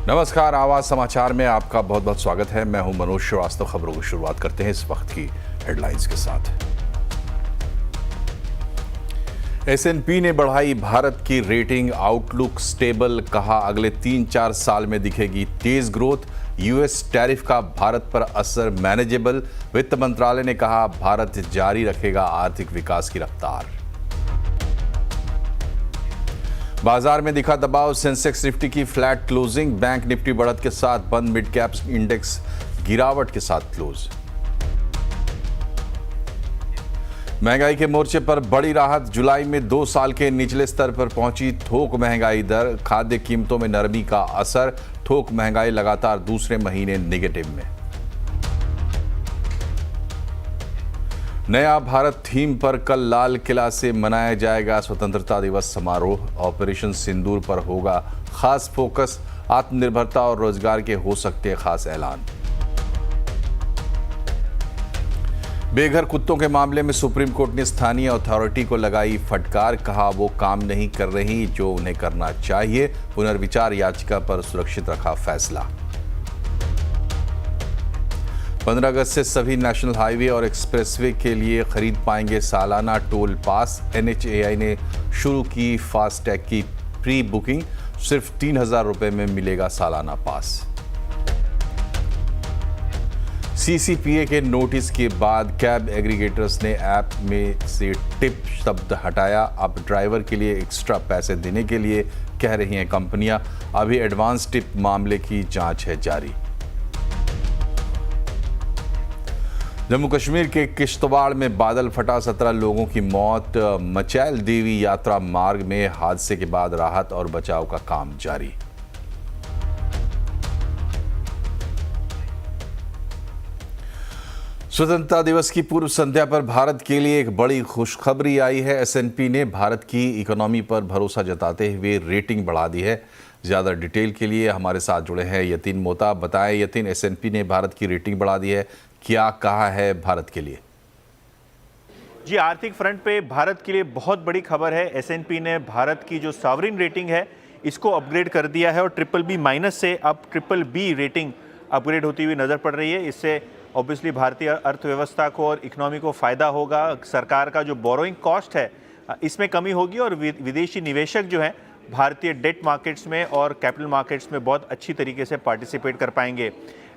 नमस्कार, आवाज समाचार में आपका बहुत बहुत स्वागत है। मैं हूं मनोज श्रीवास्तव। खबरों की शुरुआत करते हैं इस वक्त की हेडलाइंस के साथ। S&P ने बढ़ाई भारत की रेटिंग, आउटलुक स्टेबल, कहा अगले 3-4 साल में दिखेगी तेज ग्रोथ। यूएस टैरिफ का भारत पर असर मैनेजेबल। वित्त मंत्रालय ने कहा भारत जारी रखेगा आर्थिक विकास की रफ्तार। बाजार में दिखा दबाव, सेंसेक्स निफ्टी की फ्लैट क्लोजिंग, बैंक निफ्टी बढ़त के साथ बंद, मिड कैप इंडेक्स गिरावट के साथ क्लोज। महंगाई के मोर्चे पर बड़ी राहत, जुलाई में 2 साल के निचले स्तर पर पहुंची थोक महंगाई दर। खाद्य कीमतों में नरमी का असर, थोक महंगाई लगातार दूसरे महीने नेगेटिव में। नया भारत थीम पर कल लाल किला से मनाया जाएगा स्वतंत्रता दिवस समारोह। ऑपरेशन सिंदूर पर होगा खास फोकस, आत्मनिर्भरता और रोजगार के हो सकते हैं खास ऐलान। बेघर कुत्तों के मामले में सुप्रीम कोर्ट ने स्थानीय अथॉरिटी को लगाई फटकार, कहा वो काम नहीं कर रही जो उन्हें करना चाहिए। पुनर्विचार याचिका पर सुरक्षित रखा फैसला। 15 अगस्त से सभी नेशनल हाईवे और एक्सप्रेसवे के लिए खरीद पाएंगे सालाना टोल पास। NHAI ने शुरू की फास्टैग की प्री बुकिंग, सिर्फ 3,000 रुपए में मिलेगा सालाना पास। CCPA के नोटिस के बाद कैब एग्रीगेटर्स ने ऐप में से टिप शब्द हटाया। अब ड्राइवर के लिए एक्स्ट्रा पैसे देने के लिए कह रही हैं कंपनियां। अभी एडवांस टिप मामले की जांच है जारी। जम्मू कश्मीर के किश्तवाड़ में बादल फटा, 17 लोगों की मौत। मचैल देवी यात्रा मार्ग में हादसे के बाद राहत और बचाव का काम जारी। स्वतंत्रता दिवस की पूर्व संध्या पर भारत के लिए एक बड़ी खुशखबरी आई है। S&P ने भारत की इकोनॉमी पर भरोसा जताते हुए रेटिंग बढ़ा दी है। ज़्यादा डिटेल के लिए हमारे साथ जुड़े हैं यतीन मोता। बताएं यतीन, S&P ने भारत की रेटिंग बढ़ा दी है, क्या कहा है भारत के लिए? जी, आर्थिक फ्रंट पे भारत के लिए बहुत बड़ी खबर है। S&P ने भारत की जो सॉवरिन रेटिंग है इसको अपग्रेड कर दिया है और BBB- से अब BBB रेटिंग अपग्रेड होती हुई नज़र पड़ रही है। इससे ऑब्वियसली भारतीय अर्थव्यवस्था को और इकोनॉमी को फ़ायदा होगा। सरकार का जो बोरोइंग कॉस्ट है इसमें कमी होगी और विदेशी निवेशक जो हैं भारतीय डेट मार्केट्स में और कैपिटल मार्केट्स में बहुत अच्छी तरीके से पार्टिसिपेट कर पाएंगे।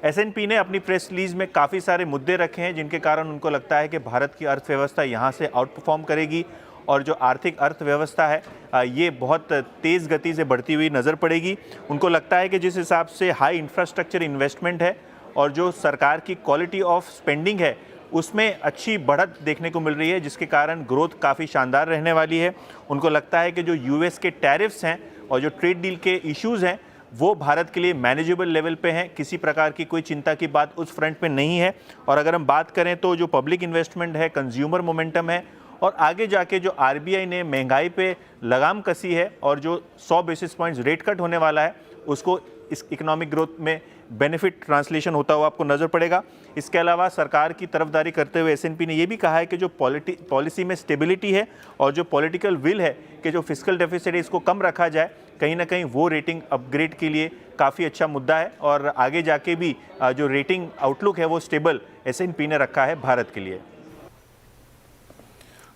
S&P ने अपनी प्रेस रिलीज में काफ़ी सारे मुद्दे रखे हैं जिनके कारण उनको लगता है कि भारत की अर्थव्यवस्था यहाँ से आउट परफॉर्म करेगी और जो आर्थिक अर्थव्यवस्था है ये बहुत तेज़ गति से बढ़ती हुई नज़र पड़ेगी। उनको लगता है कि जिस हिसाब से हाई इंफ्रास्ट्रक्चर इन्वेस्टमेंट है और जो सरकार की क्वालिटी ऑफ स्पेंडिंग है उसमें अच्छी बढ़त देखने को मिल रही है, जिसके कारण ग्रोथ काफ़ी शानदार रहने वाली है। उनको लगता है कि जो US के टैरिफ्स हैं और जो ट्रेड डील के इश्यूज़ हैं वो भारत के लिए मैनेजेबल लेवल पे हैं। किसी प्रकार की कोई चिंता की बात उस फ्रंट पे नहीं है। और अगर हम बात करें तो जो पब्लिक इन्वेस्टमेंट है, कंज्यूमर मोमेंटम है और आगे जाके जो RBI ने महंगाई पे लगाम कसी है और जो 100 बेसिस पॉइंट्स रेट कट होने वाला है उसको इस इकोनॉमिक ग्रोथ में बेनिफिट ट्रांसलेशन होता हुआ आपको नज़र पड़ेगा। इसके अलावा सरकार की तरफदारी करते हुए S&P ने यह भी कहा है कि जो पॉलिसी में स्टेबिलिटी है और जो पॉलिटिकल विल है कि जो फिस्कल डेफिसिट है इसको कम रखा जाए, कहीं ना कहीं वो रेटिंग अपग्रेड के लिए काफ़ी अच्छा मुद्दा है। और आगे जाके भी जो रेटिंग आउटलुक है वो स्टेबल S&P ने रखा है भारत के लिए।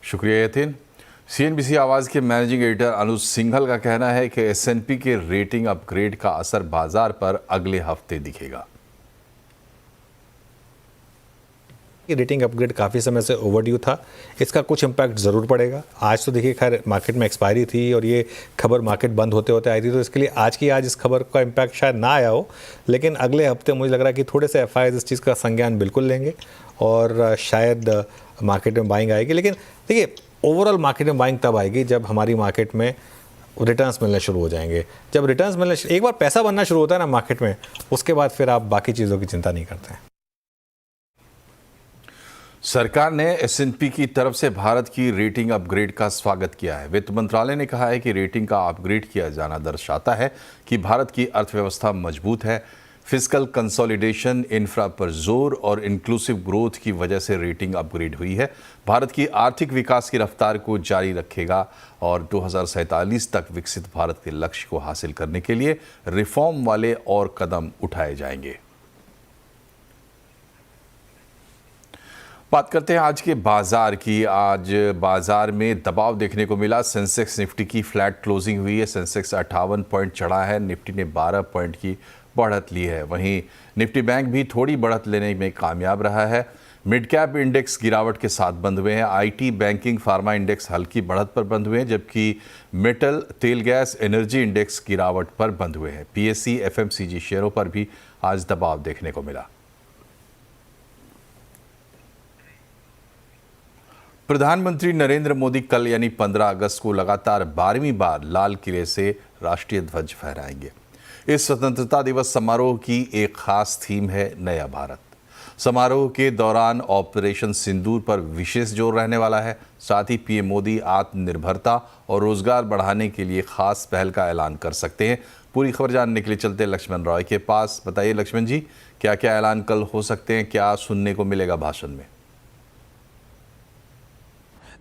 शुक्रिया यतीन। CNBC आवाज़ के मैनेजिंग एडिटर अनुज सिंघल का कहना है कि S&P के रेटिंग अपग्रेड का असर बाजार पर अगले हफ्ते दिखेगा। रेटिंग अपग्रेड काफ़ी समय से ओवरड्यू था, इसका कुछ इम्पैक्ट ज़रूर पड़ेगा। आज तो देखिए खैर मार्केट में एक्सपायरी थी और ये खबर मार्केट बंद होते होते आई थी, तो इसके लिए आज इस खबर का इम्पैक्ट शायद ना आया हो, लेकिन अगले हफ्ते मुझे लग रहा है कि थोड़े से FIs इस चीज़ का संज्ञान बिल्कुल लेंगे और शायद मार्केट में बाइंग आएगी। लेकिन देखिए ओवरऑल मार्केट में बाइंग तब आएगी जब हमारी मार्केट में रिटर्न्स मिलने शुरू हो जाएंगे। जब रिटर्न्स मिलने एक बार पैसा बनना शुरू होता है ना मार्केट में, उसके बाद फिर आप बाकी चीज़ों की चिंता नहीं करते हैं। सरकार ने S&P की तरफ से भारत की रेटिंग अपग्रेड का स्वागत किया है। वित्त मंत्रालय ने कहा है कि रेटिंग का अपग्रेड किया जाना दर्शाता है कि भारत की अर्थव्यवस्था मजबूत है। फिस्कल कंसोलिडेशन, इंफ्रा पर जोर और इंक्लूसिव ग्रोथ की वजह से रेटिंग अपग्रेड हुई है। भारत की आर्थिक विकास की रफ्तार को जारी रखेगा और 2047 तक विकसित भारत के लक्ष्य को हासिल करने के लिए रिफॉर्म वाले और कदम उठाए जाएंगे। बात करते हैं आज के बाजार की। आज बाजार में दबाव देखने को मिला। सेंसेक्स निफ्टी की फ्लैट क्लोजिंग हुई है। सेंसेक्स 58 पॉइंट चढ़ा है। निफ्टी ने 12 पॉइंट की बढ़त ली है। वहीं निफ्टी बैंक भी थोड़ी बढ़त लेने में कामयाब रहा है। मिड कैप इंडेक्स गिरावट के साथ बंद हुए हैं। आईटी, बैंकिंग, फार्मा इंडेक्स हल्की बढ़त पर बंद हुए हैं, जबकि मेटल, तेल गैस, एनर्जी इंडेक्स गिरावट पर बंद हुए हैं। पीएससी, एफएमसीजी शेयरों पर भी आज दबाव देखने को मिला। प्रधानमंत्री नरेंद्र मोदी कल यानी 15 अगस्त को लगातार 12वीं बार लाल किले से राष्ट्रीय ध्वज फहराएंगे। इस स्वतंत्रता दिवस समारोह की एक खास थीम है नया भारत। समारोह के दौरान ऑपरेशन सिंदूर पर विशेष जोर रहने वाला है। साथ ही पीएम मोदी आत्मनिर्भरता और रोजगार बढ़ाने के लिए खास पहल का ऐलान कर सकते हैं। पूरी खबर जानने के लिए चलते लक्ष्मण रॉय के पास। बताइए लक्ष्मण जी, क्या क्या ऐलान कल हो सकते हैं, क्या सुनने को मिलेगा भाषण में?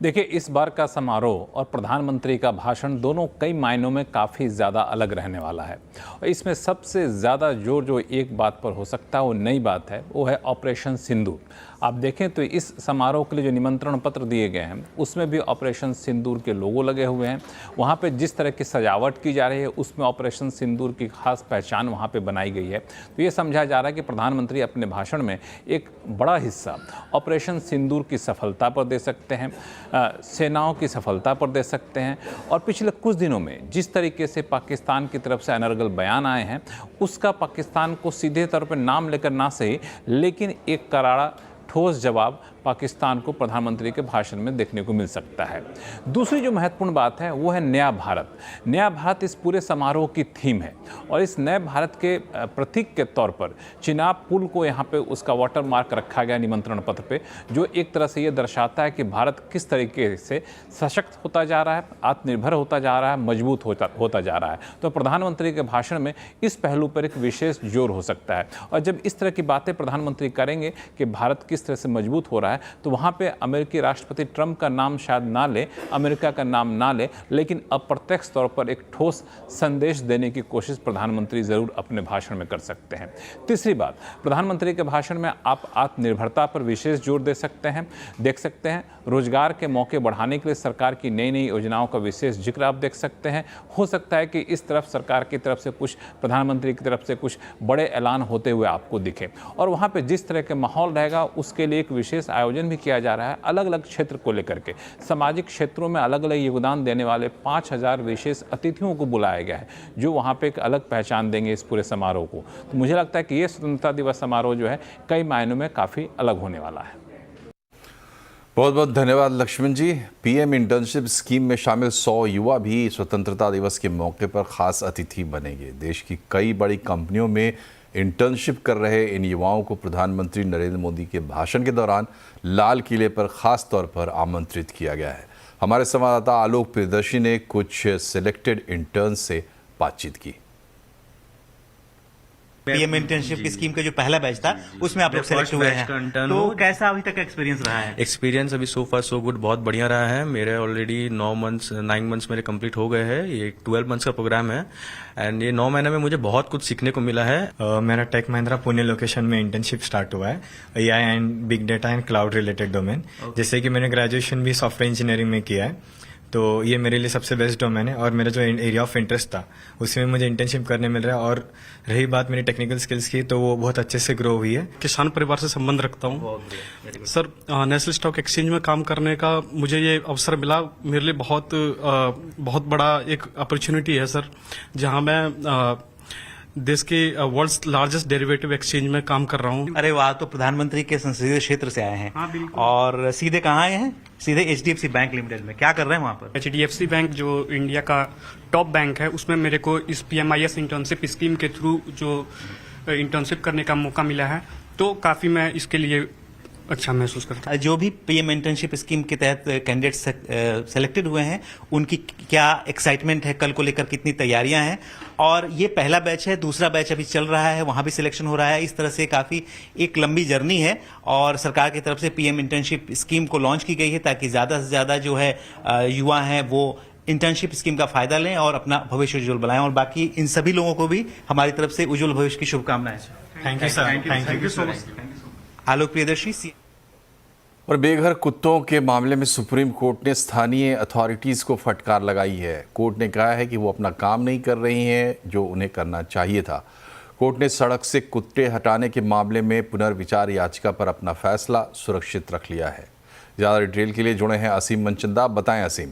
देखिए, इस बार का समारोह और प्रधानमंत्री का भाषण दोनों कई मायनों में काफ़ी ज़्यादा अलग रहने वाला है। और इसमें सबसे ज़्यादा जोर जो एक बात पर हो सकता है वो नई बात है, वो है ऑपरेशन सिंदूर। आप देखें तो इस समारोह के लिए जो निमंत्रण पत्र दिए गए हैं उसमें भी ऑपरेशन सिंदूर के लोगो लगे हुए हैं। वहाँ पे जिस तरह की सजावट की जा रही है उसमें ऑपरेशन सिंदूर की खास पहचान वहाँ पे बनाई गई है। तो ये समझा जा रहा है कि प्रधानमंत्री अपने भाषण में एक बड़ा हिस्सा ऑपरेशन सिंदूर की सफलता पर दे सकते हैं, सेनाओं की सफलता पर दे सकते हैं। और पिछले कुछ दिनों में जिस तरीके से पाकिस्तान की तरफ से अनर्गल बयान आए हैं उसका पाकिस्तान को सीधे तौर पर नाम लेकर ना सही लेकिन एक करारा ठोस जवाब पाकिस्तान को प्रधानमंत्री के भाषण में देखने को मिल सकता है। दूसरी जो महत्वपूर्ण बात है वो है नया भारत। नया भारत इस पूरे समारोह की थीम है और इस नए भारत के प्रतीक के तौर पर चिनाब पुल को यहाँ पे उसका वाटर मार्क रखा गया निमंत्रण पत्र पे, जो एक तरह से ये दर्शाता है कि भारत किस तरीके से सशक्त होता जा रहा है, आत्मनिर्भर होता जा रहा है, मजबूत होता जा रहा है। तो प्रधानमंत्री के भाषण में इस पहलू पर एक विशेष जोर हो सकता है। और जब इस तरह की बातें प्रधानमंत्री करेंगे कि भारत किस तरह से मजबूत हो रहा है तो वहाँ पे अमेरिकी राष्ट्रपति ट्रंप का नाम शायद ना ले, अमेरिका का नाम ना ले, लेकिन अप्रत्यक्ष तौर पर एक ठोस संदेश देने की कोशिश प्रधानमंत्री जरूर अपने भाषण में कर सकते हैं। तीसरी बात, प्रधानमंत्री के भाषण में आप आत्मनिर्भरता पर विशेष जोर दे सकते हैं, देख सकते हैं। रोजगार के मौके बढ़ाने के लिए सरकार की नई नई योजनाओं का विशेष जिक्र आप देख सकते हैं। हो सकता है कि इस तरफ सरकार की तरफ से कुछ, प्रधानमंत्री की तरफ से कुछ बड़े ऐलान होते हुए आपको दिखे। और वहाँ पे जिस तरह के माहौल रहेगा उसके लिए एक विशेष आयोजन भी किया जा रहा है। अलग अलग क्षेत्र को लेकर के सामाजिक क्षेत्रों में अलग अलग योगदान देने वाले 5000 विशेष अतिथियों को बुलाया गया है जो वहाँ पे एक अलग पहचान देंगे इस पूरे समारोह को। तो मुझे लगता है कि ये स्वतंत्रता दिवस समारोह जो है कई मायनों में काफ़ी अलग होने वाला है। बहुत बहुत धन्यवाद लक्ष्मण जी। पीएम इंटर्नशिप स्कीम में शामिल 100 युवा भी स्वतंत्रता दिवस के मौके पर खास अतिथि बनेंगे। देश की कई बड़ी कंपनियों में इंटर्नशिप कर रहे इन युवाओं को प्रधानमंत्री नरेंद्र मोदी के भाषण के दौरान लाल किले पर खास तौर पर आमंत्रित किया गया है। हमारे संवाददाता आलोक प्रियदर्शी ने कुछ सिलेक्टेड इंटर्न से बातचीत की। पीएम इंटर्नशिप की स्कीम का जो पहला बैच था उसमें आप लोग सेलेक्ट हुए हैं, तो कैसा अभी तक का एक्सपीरियंस रहा है? एक्सपीरियंस अभी सो फार सो गुड, बहुत बढ़िया रहा है। मेरे ऑलरेडी 9 मंथ्स मेरे कंप्लीट हो गए हैं। ये 12 मंथ्स का प्रोग्राम है एंड ये 9 महीने में मुझे बहुत कुछ सीखने को मिला है। मेरा टेक महिंद्रा पुणे लोकेशन में इंटर्नशिप स्टार्ट हुआ है, AI and big data and cloud related domain. जैसे कि मैंने ग्रेजुएशन भी सॉफ्टवेयर इंजीनियरिंग में किया है, तो ये मेरे लिए सबसे बेस्ट डोमेन है और मेरा जो एरिया ऑफ इंटरेस्ट था उसमें मुझे इंटर्नशिप करने मिल रहा है। और रही बात मेरी टेक्निकल स्किल्स की, तो वो बहुत अच्छे से ग्रो हुई है। किसान परिवार से संबंध रखता हूँ सर। नेशनल स्टॉक एक्सचेंज में काम करने का मुझे ये अवसर मिला, मेरे लिए बहुत बड़ा एक अपॉर्चुनिटी है सर, जहाँ मैं देश के वर्ल्ड्स लार्जेस्ट डेरिवेटिव एक्सचेंज में काम कर रहा हूँ। अरे वाह, तो प्रधानमंत्री के संसदीय क्षेत्र से आए हैं। हाँ, बिल्कुल। और सीधे कहाँ आए हैं? सीधे एचडीएफसी बैंक लिमिटेड में। क्या कर रहे हैं वहाँ पर? एचडीएफसी बैंक जो इंडिया का टॉप बैंक है उसमें मेरे को इस पीएमआईएस इंटर्नशिप स्कीम के थ्रू जो इंटर्नशिप करने का मौका मिला है, तो काफी मैं इसके लिए अच्छा महसूस करता जो भी पीएम इंटर्नशिप स्कीम के तहत कैंडिडेट सेलेक्टेड हुए हैं, उनकी क्या एक्साइटमेंट है, कल को लेकर कितनी तैयारियां हैं। और ये पहला बैच है, दूसरा बैच अभी चल रहा है, वहां भी सिलेक्शन हो रहा है। इस तरह से काफी एक लंबी जर्नी है और सरकार की तरफ से पीएम इंटर्नशिप स्कीम को लॉन्च की गई है ताकि ज्यादा से ज्यादा जो है युवा हैं वो इंटर्नशिप स्कीम का फायदा लें और अपना भविष्य उज्जवल बनाएं। और बाकी इन सभी लोगों को भी हमारी तरफ से उज्जवल भविष्य की शुभकामनाएं। Thank you sir, thank you so much. Alok Priyadarshi. और बेघर कुत्तों के मामले में सुप्रीम कोर्ट ने स्थानीय अथॉरिटीज़ को फटकार लगाई है। कोर्ट ने कहा है कि वो अपना काम नहीं कर रही हैं जो उन्हें करना चाहिए था। कोर्ट ने सड़क से कुत्ते हटाने के मामले में पुनर्विचार याचिका पर अपना फैसला सुरक्षित रख लिया है। ज़्यादा डिटेल के लिए जुड़े हैं असीम मनचंदा। बताएं असीम।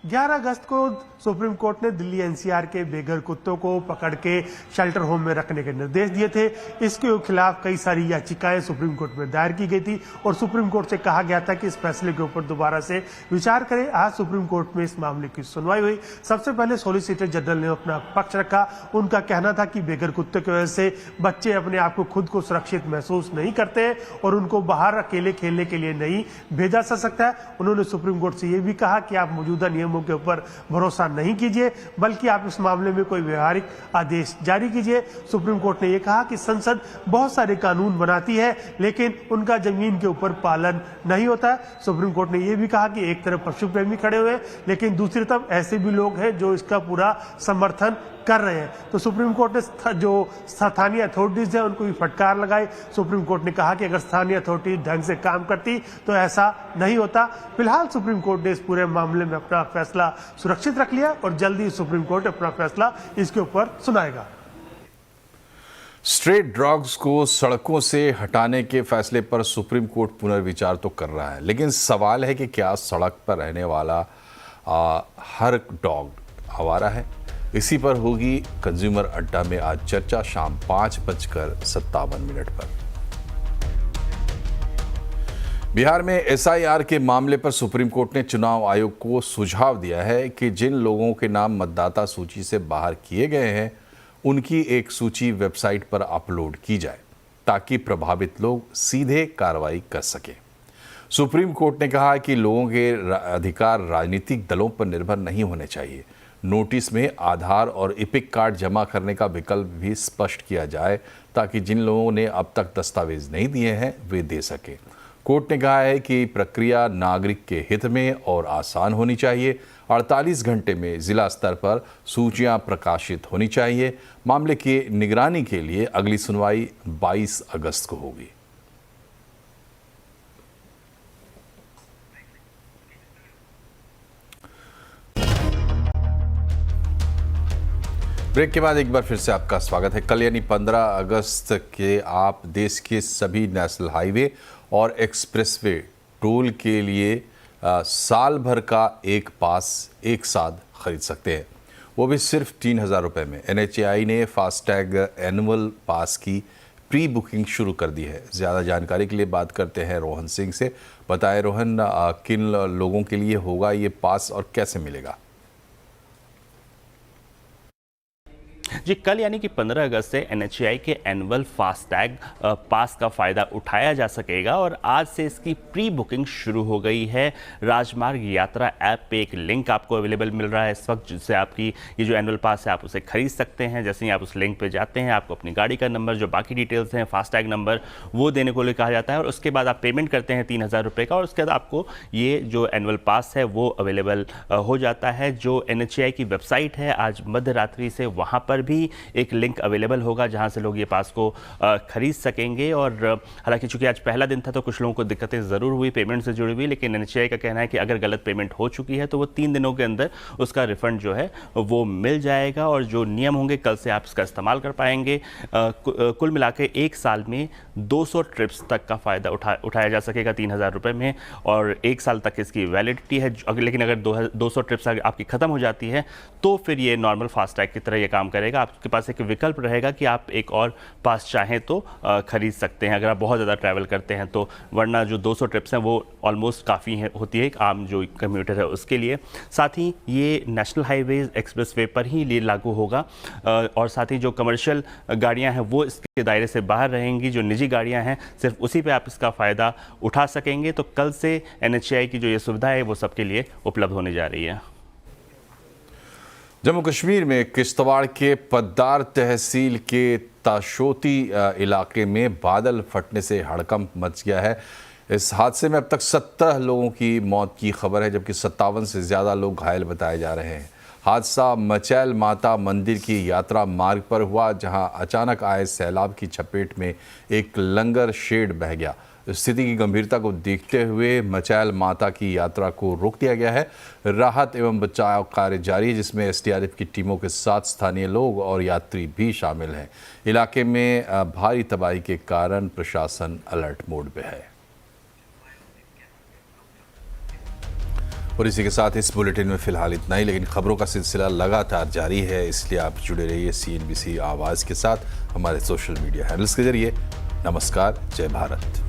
11 अगस्त को सुप्रीम कोर्ट ने दिल्ली एनसीआर के बेघर कुत्तों को पकड़ के शेल्टर होम में रखने के निर्देश दिए थे। इसके खिलाफ कई सारी याचिकाएं सुप्रीम कोर्ट में दायर की गई थी और सुप्रीम कोर्ट से कहा गया था कि इस फैसले के ऊपर दोबारा से विचार करें। आज सुप्रीम कोर्ट में इस मामले की सुनवाई हुई। सबसे पहले सॉलिसिटर जनरल ने अपना पक्ष रखा। उनका कहना था कि बेघर कुत्ते की वजह से बच्चे अपने आप को खुद को सुरक्षित महसूस नहीं करते और उनको बाहर अकेले खेलने के लिए नहीं भेजा जा सकता है। उन्होंने सुप्रीम कोर्ट से यह भी कहा कि आप मौजूदा नियमों के ऊपर भरोसा नहीं कीजिए, बल्कि आप इस मामले में कोई व्यवहारिक आदेश जारी कीजिए। सुप्रीम कोर्ट ने यह कहा कि संसद बहुत सारे कानून बनाती है लेकिन उनका जमीन के ऊपर पालन नहीं होता है। सुप्रीम कोर्ट ने यह भी कहा कि एक तरफ पशु प्रेमी खड़े हुए हैं लेकिन दूसरी तरफ ऐसे भी लोग हैं जो इसका पूरा समर्थन कर रहे हैं। तो सुप्रीम कोर्ट ने जो स्थानीय अथॉरिटीज है उनको भी फटकार लगाई। सुप्रीम कोर्ट ने कहा कि अगर स्थानीय अथॉरिटी ढंग से काम करती तो ऐसा नहीं होता। फिलहाल सुप्रीम कोर्ट ने इस पूरे मामले में अपना फैसला सुरक्षित रख लिया और जल्दी सुप्रीम कोर्ट अपना फैसला इसके ऊपर सुनाएगा। स्ट्रीट ड्रग्स को सड़कों से हटाने के फैसले पर सुप्रीम कोर्ट पुनर्विचार तो कर रहा है, लेकिन सवाल है कि क्या सड़क पर रहने वाला हर डॉग आवारा है? इसी पर होगी कंज्यूमर अड्डा में आज चर्चा शाम 5:57 पर। बिहार में एसआईआर के मामले पर सुप्रीम कोर्ट ने चुनाव आयोग को सुझाव दिया है कि जिन लोगों के नाम मतदाता सूची से बाहर किए गए हैं उनकी एक सूची वेबसाइट पर अपलोड की जाए ताकि प्रभावित लोग सीधे कार्रवाई कर सकें। सुप्रीम कोर्ट ने कहा कि लोगों के अधिकार राजनीतिक दलों पर निर्भर नहीं होने चाहिए। नोटिस में आधार और इपिक कार्ड जमा करने का विकल्प भी स्पष्ट किया जाए ताकि जिन लोगों ने अब तक दस्तावेज नहीं दिए हैं वे दे सकें। कोर्ट ने कहा है कि प्रक्रिया नागरिक के हित में और आसान होनी चाहिए। 48 घंटे में जिला स्तर पर सूचियां प्रकाशित होनी चाहिए। मामले की निगरानी के लिए अगली सुनवाई 22 अगस्त को होगी। ब्रेक के बाद एक बार फिर से आपका स्वागत है। कल यानी 15 अगस्त के आप देश के सभी नेशनल हाईवे और एक्सप्रेसवे टोल के लिए साल भर का एक पास एक साथ खरीद सकते हैं, वो भी सिर्फ 3,000 रुपये में। NHAI ने फास्टैग एनुअल पास की प्री बुकिंग शुरू कर दी है। ज़्यादा जानकारी के लिए बात करते हैं रोहन सिंह से। बताएं रोहन, किन लोगों के लिए होगा ये पास और कैसे मिलेगा? जी, कल यानी कि 15 अगस्त से NHAI के एनुअल फास्टैग पास का फ़ायदा उठाया जा सकेगा और आज से इसकी प्री बुकिंग शुरू हो गई है। राजमार्ग यात्रा ऐप पे एक लिंक आपको अवेलेबल मिल रहा है इस वक्त, जिससे आपकी ये जो एनुअल पास है आप उसे खरीद सकते हैं। जैसे ही आप उस लिंक पे जाते हैं आपको अपनी गाड़ी का नंबर, जो बाकी डिटेल्स हैं, फास्टैग नंबर, वो देने को लिए कहा जाता है और उसके बाद आप पेमेंट करते हैं 3,000 रुपये का और उसके बाद आपको ये जो एनुअल पास है वो अवेलेबल हो जाता है। जो NHAI की वेबसाइट है आज मध्य रात्रि से वहाँ पर भी एक लिंक अवेलेबल होगा जहां से लोग ये पास को खरीद सकेंगे। और हालांकि चूंकि आज पहला दिन था तो कुछ लोगों को दिक्कतें ज़रूर हुई पेमेंट से जुड़ी हुई, लेकिन NHAI का कहना है कि अगर गलत पेमेंट हो चुकी है तो वो 3 दिनों के अंदर उसका रिफंड जो है वो मिल जाएगा और जो नियम होंगे कल से आप इसका इस्तेमाल कर पाएंगे। कुल मिला के 1 साल में 200 ट्रिप्स तक का फ़ायदा उठाया जा सकेगा 3,000 रुपये में और 1 साल तक इसकी वैलिडिटी है। लेकिन अगर 200 ट्रिप्स आपकी ख़त्म हो जाती है तो फिर ये नॉर्मल फास्टैग की तरह ये काम करेगा। रहेगा, आपके पास एक विकल्प रहेगा कि आप एक और पास चाहें तो खरीद सकते हैं अगर आप बहुत ज़्यादा ट्रैवल करते हैं तो, वरना जो 200 ट्रिप्स हैं वो ऑलमोस्ट काफ़ी होती है एक आम जो कम्यूटर है उसके लिए। साथ ही ये नेशनल हाईवेज एक्सप्रेसवे पर ही ये लागू होगा और साथ ही जो कमर्शियल गाड़ियां हैं वो इसके दायरे से बाहर रहेंगी, जो निजी गाड़ियां हैं सिर्फ उसी पे आप इसका फ़ायदा उठा सकेंगे। तो कल से NHAI की जो ये सुविधा है वो सबके लिए उपलब्ध होने जा रही है। जम्मू कश्मीर में किश्तवाड़ के पद्दार तहसील के ताशोती इलाके में बादल फटने से हड़कंप मच गया है। इस हादसे में अब तक 17 लोगों की मौत की खबर है, जबकि 57 से ज़्यादा लोग घायल बताए जा रहे हैं। हादसा मचैल माता मंदिर की यात्रा मार्ग पर हुआ, जहां अचानक आए सैलाब की चपेट में एक लंगर शेड बह गया। स्थिति की गंभीरता को देखते हुए मचैल माता की यात्रा को रोक दिया गया है। राहत एवं बचाव कार्य जारी है, जिसमें SDRF की टीमों के साथ स्थानीय लोग और यात्री भी शामिल हैं। इलाके में भारी तबाही के कारण प्रशासन अलर्ट मोड पे है। और इसी के साथ इस बुलेटिन में फिलहाल इतना ही, लेकिन खबरों का सिलसिला लगातार जारी है, इसलिए आप जुड़े रहिए CNBC आवाज़ के साथ हमारे सोशल मीडिया हैंडल्स के जरिए। नमस्कार, जय भारत।